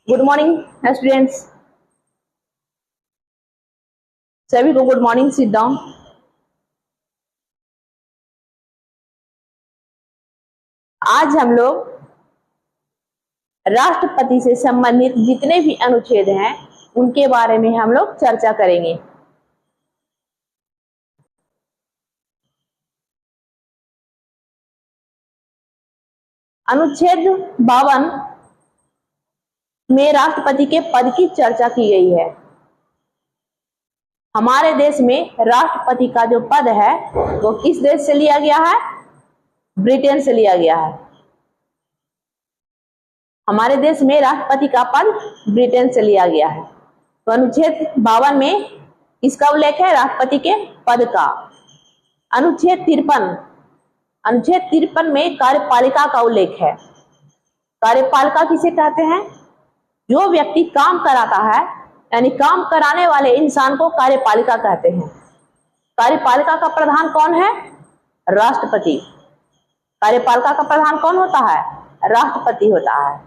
Good morning students, सभी को good morning. Sit down. आज हम लोग राष्ट्रपति से संबंधित जितने भी अनुच्छेद हैं उनके बारे में हम लोग चर्चा करेंगे। अनुच्छेद 52 में राष्ट्रपति के पद की चर्चा की गई है। हमारे देश में राष्ट्रपति का जो पद है वो किस देश से लिया गया है? ब्रिटेन से लिया गया है। हमारे देश में राष्ट्रपति का पद ब्रिटेन से लिया गया है। तो अनुच्छेद 52 में किसका उल्लेख है? राष्ट्रपति के पद का। अनुच्छेद 53 में कार्यपालिका का उल्लेख है। कार्यपालिका किसे कहते हैं? जो व्यक्ति काम कराता है, यानी काम कराने वाले इंसान को कार्यपालिका कहते हैं। कार्यपालिका का प्रधान कौन है? राष्ट्रपति। कार्यपालिका का प्रधान कौन होता है? राष्ट्रपति होता है।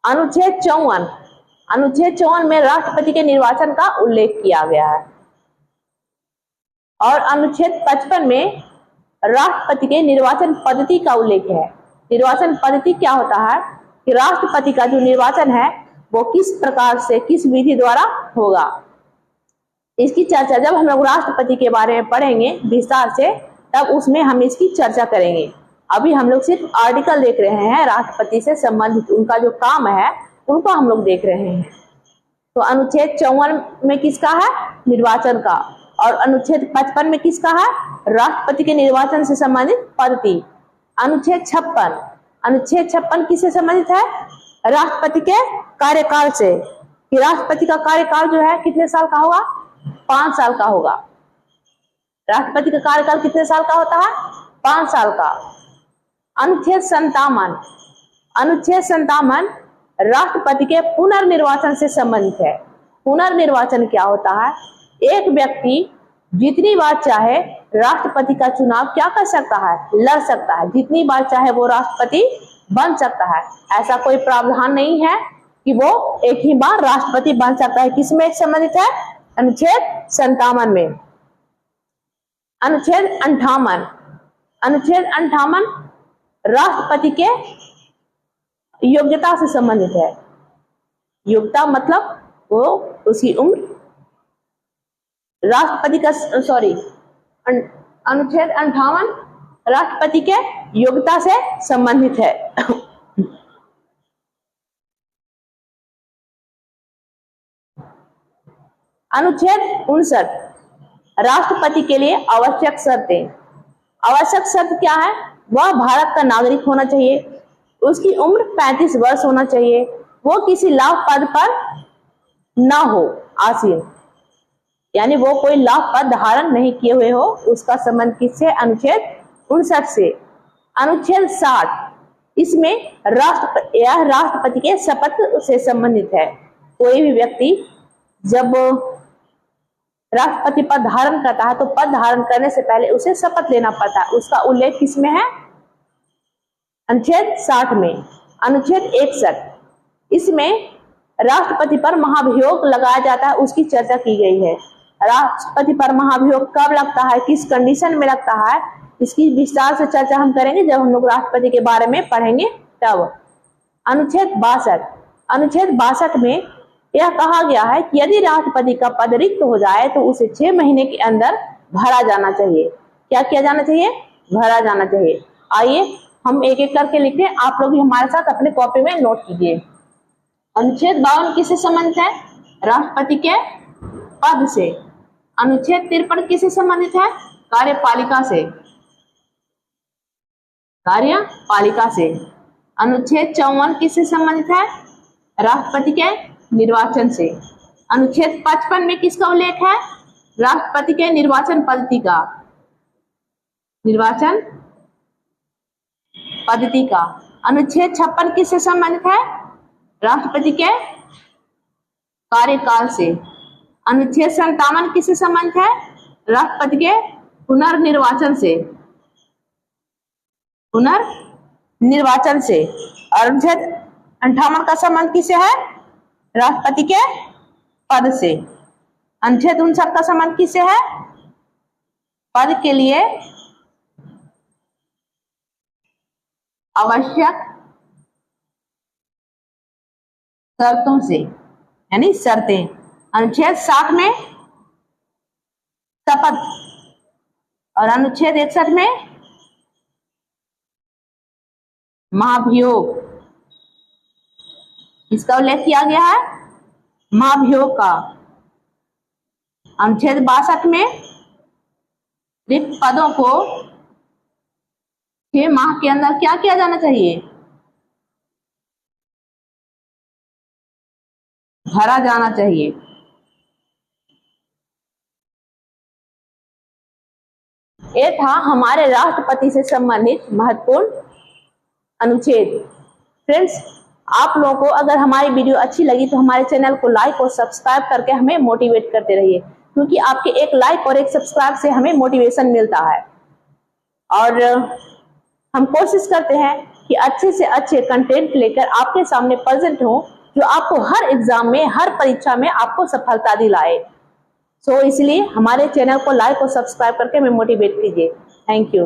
अनुच्छेद 54 में राष्ट्रपति के निर्वाचन का उल्लेख किया गया है। और अनुच्छेद 55 में राष्ट्रपति के निर्वाचन पद्धति का उल्लेख है। निर्वाचन पद्धति क्या होता है कि राष्ट्रपति का जो निर्वाचन है वो किस प्रकार से, किस विधि द्वारा होगा। इसकी चर्चा जब हम लोग राष्ट्रपति के बारे में पढ़ेंगे विस्तार से, तब उसमें हम इसकी चर्चा करेंगे। अभी हम लोग सिर्फ आर्टिकल देख रहे हैं, राष्ट्रपति से संबंधित उनका जो काम है उनको हम लोग देख रहे हैं। तो अनुच्छेद 54 में किसका है? निर्वाचन का। और अनुच्छेद 55 में किसका है? राष्ट्रपति के निर्वाचन से संबंधित पद्धति। अनुच्छेद 56 किससे संबंधित है? राष्ट्रपति के कार्यकाल से, कि राष्ट्रपति का कार्यकाल जो है कितने साल का होगा? 5 साल का होगा। राष्ट्रपति का कार्यकाल कितने साल का होता है? 5 साल का। अनुच्छेद 57 राष्ट्रपति के पुनर्निर्वाचन से संबंधित है। पुनर्निर्वाचन क्या होता है? एक व्यक्ति जितनी बार चाहे राष्ट्रपति का चुनाव क्या कर सकता है? लड़ सकता है। जितनी बार चाहे वो राष्ट्रपति बन सकता है। ऐसा कोई प्रावधान नहीं है कि वो एक ही बार राष्ट्रपति बन सकता है। किसमें संबंधित है? अनुच्छेद 57 में। अनुच्छेद 58 राष्ट्रपति के योग्यता से संबंधित है। योग्यता मतलब वो उसकी उम्र, राष्ट्रपति का अनुच्छेद 58 राष्ट्रपति के योग्यता से संबंधित है। अनुच्छेद 59 राष्ट्रपति के लिए आवश्यक शर्तें। आवश्यक शर्त क्या है? वह भारत का नागरिक होना चाहिए, उसकी उम्र 35 वर्ष होना चाहिए, वो किसी लाभ पद पर ना हो आसीन, यानी वो कोई लाभ पद धारण नहीं किए हुए हो। उसका संबंध किससे? अनुच्छेद 59 से। अनुच्छेद 60 इसमें राष्ट्रपति के शपथ से संबंधित है। कोई भी व्यक्ति जब राष्ट्रपति पद धारण करता है तो पद धारण करने से पहले उसे शपथ लेना पड़ता है। उसका उल्लेख किसमें है? अनुच्छेद 60 में। अनुच्छेद 61 इसमें राष्ट्रपति पर महाभियोग लगाया जाता है, उसकी चर्चा की गई है। राष्ट्रपति पर महाभियोग कब लगता है, किस कंडीशन में लगता है, इसकी विस्तार से चर्चा हम करेंगे जब हम लोग राष्ट्रपति के बारे में पढ़ेंगे तब। अनुच्छेद 62 में यह कहा गया है कि यदि राष्ट्रपति का पद रिक्त हो जाए तो उसे 6 महीने के अंदर भरा जाना चाहिए। क्या किया जाना चाहिए? भरा जाना चाहिए। आइए हम एक एक करके लिखते हैं, आप लोग भी हमारे साथ अपने कॉपी में नोट कीजिए। अनुच्छेद 52 किससे संबंधित है? राष्ट्रपति के पद से। अनुच्छेद 53 किससे संबंधित है? कार्यपालिका से। अनुच्छेद 54 किससे संबंधित है? राष्ट्रपति के निर्वाचन से। अनुच्छेद 55 में किसका उल्लेख है? राष्ट्रपति के निर्वाचन पद्धति का। अनुच्छेद 56 किससे संबंधित है? राष्ट्रपति के कार्यकाल से। अनुच्छेद 57 किससे संबंधित है? राष्ट्रपति के पुनर्निर्वाचन से। अनुच्छेद 58 का संबंध किससे है? राष्ट्रपति के पद से। अनुच्छेद 59 का संबंध किससे है? पद के लिए आवश्यक शर्तों से, यानी शर्तें। अनुच्छेद 60 में शपथ और अनुच्छेद 61 में महाभियोग, इसका उल्लेख किया गया है, महाभियोग का। अनुच्छेद 62 में रिक्त पदों को 6 माह के अंदर क्या किया जाना चाहिए? भरा जाना चाहिए। ये था हमारे राष्ट्रपति से संबंधित महत्वपूर्ण अनुच्छेद। फ्रेंड्स, आप लोगों को अगर हमारी वीडियो अच्छी लगी तो हमारे चैनल को लाइक और सब्सक्राइब करके हमें मोटिवेट करते रहिए, क्योंकि आपके एक लाइक और एक सब्सक्राइब से हमें मोटिवेशन मिलता है। और हम कोशिश करते हैं कि अच्छे से अच्छे कंटेंट लेकर आपके सामने प्रेजेंट हो, जो आपको हर एग्जाम में, हर परीक्षा में आपको सफलता दिलाए। इसलिए हमारे चैनल को लाइक और सब्सक्राइब करके हमें मोटिवेट कीजिए। Thank you.